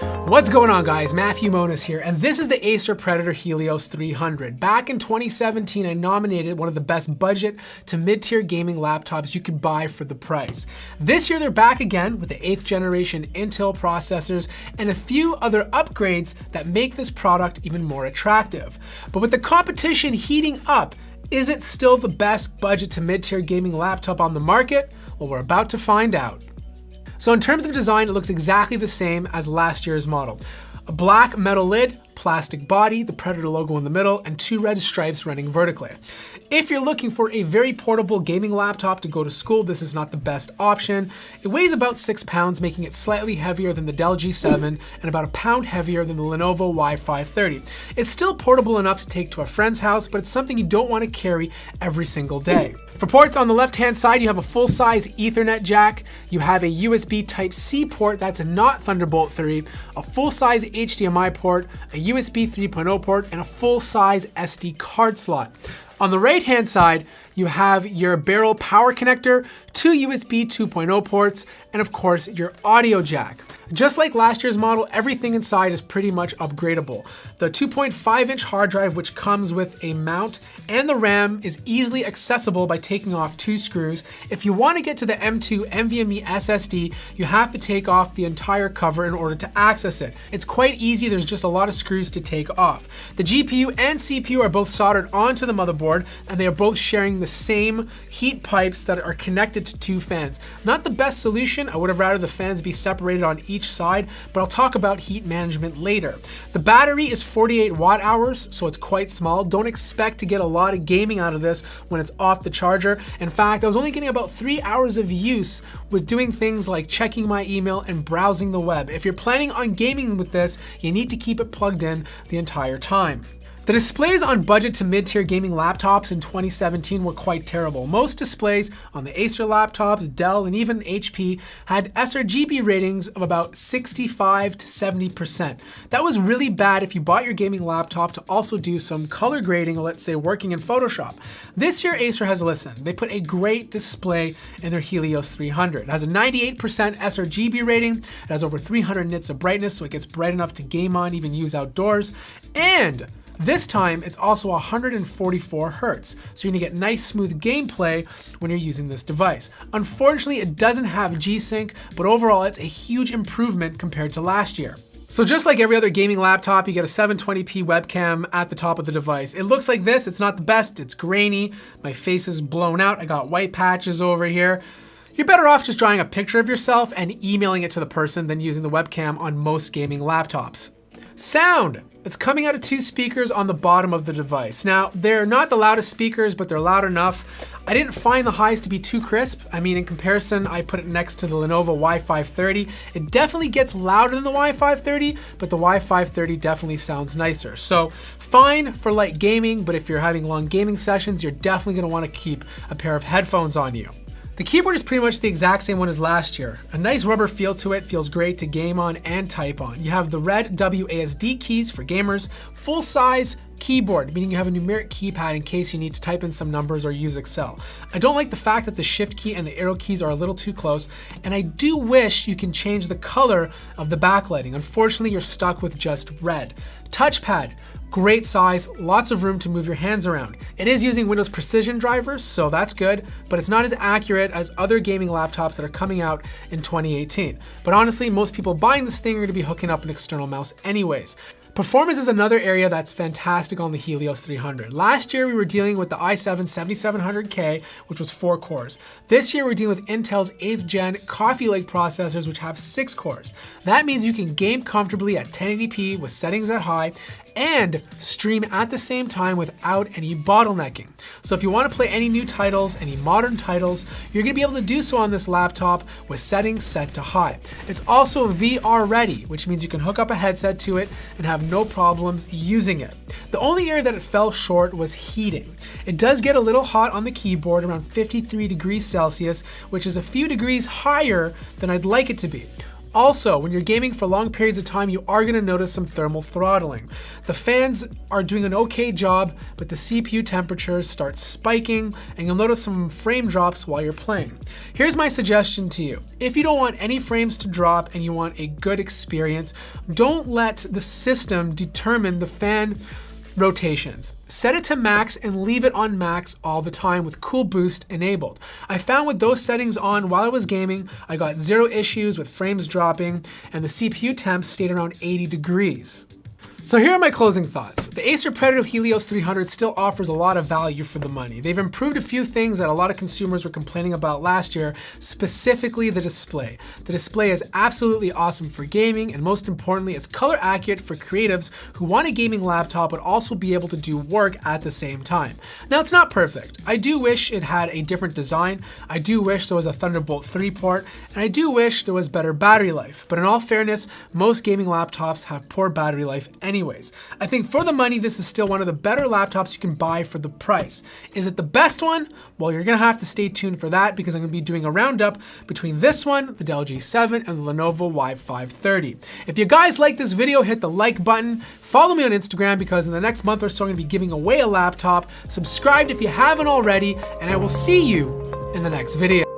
What's going on, guys? Matthew Monas here, and this is the Acer Predator Helios 300. Back in 2017, I nominated one of the best budget to mid-tier gaming laptops you could buy for the price. This year, they're back again with the 8th generation Intel processors and a few other upgrades that make this product even more attractive. But with the competition heating up, is it still the best budget to mid-tier gaming laptop on the market? Well, we're about to find out. So in terms of design, it looks exactly the same as last year's model. A black metal lid, plastic body, the Predator logo in the middle, and 2 red stripes running vertically. If you're looking for a very portable gaming laptop to go to school, this is not the best option. It weighs about 6 pounds, making it slightly heavier than the Dell G7 and about a pound heavier than the Lenovo Y530. It's still portable enough to take to a friend's house, but it's something you don't want to carry every single day. For ports, on the left-hand side, you have a full-size Ethernet jack, you have a USB Type-C port that's not Thunderbolt 3, a full-size HDMI port, a USB 3.0 port, and a full-size SD card slot. On the right-hand side, you have your barrel power connector, 2 USB 2.0 ports, and of course, your audio jack. Just like last year's model, everything inside is pretty much upgradable. The 2.5-inch hard drive, which comes with a mount, and the RAM is easily accessible by taking off 2 screws. If you want to get to the M2 NVMe SSD, you have to take off the entire cover in order to access it. It's quite easy, there's just a lot of screws to take off. The GPU and CPU are both soldered onto the motherboard, and they are both sharing the same heat pipes that are connected to 2 fans. Not the best solution, I would have rather the fans be separated on each side, but I'll talk about heat management later. The battery is 48 watt hours, so it's quite small. Don't expect to get a lot of gaming out of this when it's off the charger. In fact, I was only getting about 3 hours of use with doing things like checking my email and browsing the web. If you're planning on gaming with this, you need to keep it plugged in the entire time. The displays on budget to mid-tier gaming laptops in 2017 were quite terrible. Most displays on the Acer laptops, Dell, and even HP had sRGB ratings of about 65 to 70%. That was really bad if you bought your gaming laptop to also do some color grading, or let's say working in Photoshop. This year, Acer has listened. They put a great display in their Helios 300. It has a 98% sRGB rating, it has over 300 nits of brightness, so it gets bright enough to game on, even use outdoors, and this time, it's also 144 Hz, so you're gonna get nice smooth gameplay when you're using this device. Unfortunately, it doesn't have G-Sync, but overall, it's a huge improvement compared to last year. So just like every other gaming laptop, you get a 720p webcam at the top of the device. It looks like this, it's not the best, it's grainy, my face is blown out, I got white patches over here. You're better off just drawing a picture of yourself and emailing it to the person than using the webcam on most gaming laptops. Sound! It's coming out of 2 speakers on the bottom of the device. Now, they're not the loudest speakers, but they're loud enough. I didn't find the highs to be too crisp. I mean, in comparison, I put it next to the Lenovo Y530. It definitely gets louder than the Y530, but the Y530 definitely sounds nicer. So, fine for light gaming, but if you're having long gaming sessions, you're definitely gonna wanna keep a pair of headphones on you. The keyboard is pretty much the exact same one as last year. A nice rubber feel to it, feels great to game on and type on. You have the red WASD keys for gamers, full-size keyboard, meaning you have a numeric keypad in case you need to type in some numbers or use Excel. I don't like the fact that the shift key and the arrow keys are a little too close, and I do wish you can change the color of the backlighting. Unfortunately, you're stuck with just red. Touchpad. Great size, lots of room to move your hands around. It is using Windows Precision drivers, so that's good, but it's not as accurate as other gaming laptops that are coming out in 2018. But honestly, most people buying this thing are gonna be hooking up an external mouse anyways. Performance is another area that's fantastic on the Helios 300. Last year, we were dealing with the i7 7700K, which was 4 cores. This year, we're dealing with Intel's 8th gen Coffee Lake processors, which have 6 cores. That means you can game comfortably at 1080p with settings at high, and stream at the same time without any bottlenecking. So if you want to play any new titles, any modern titles, you're going to be able to do so on this laptop with settings set to high. It's also VR ready, which means you can hook up a headset to it and have no problems using it. The only area that it fell short was heating. It does get a little hot on the keyboard, around 53 degrees Celsius, which is a few degrees higher than I'd like it to be. Also, when you're gaming for long periods of time, you are gonna notice some thermal throttling. The fans are doing an okay job, but the CPU temperatures start spiking and you'll notice some frame drops while you're playing. Here's my suggestion to you. If you don't want any frames to drop and you want a good experience, don't let the system determine the fan rotations. Set it to max and leave it on max all the time with Cool Boost enabled. I found with those settings on while I was gaming, I got zero issues with frames dropping and the CPU temps stayed around 80 degrees. So here are my closing thoughts. The Acer Predator Helios 300 still offers a lot of value for the money. They've improved a few things that a lot of consumers were complaining about last year, specifically the display. The display is absolutely awesome for gaming, and most importantly, it's color accurate for creatives who want a gaming laptop but also be able to do work at the same time. Now, it's not perfect. I do wish it had a different design. I do wish there was a Thunderbolt 3 port, and I do wish there was better battery life. But in all fairness, most gaming laptops have poor battery life anyways. I think for the money, this is still one of the better laptops you can buy for the price. Is it the best one? Well, you're gonna have to stay tuned for that because I'm gonna be doing a roundup between this one, the Dell G7, and the Lenovo Y530. If you guys like this video, hit the like button. Follow me on Instagram because in the next month or so, I'm gonna be giving away a laptop. Subscribe if you haven't already, and I will see you in the next video.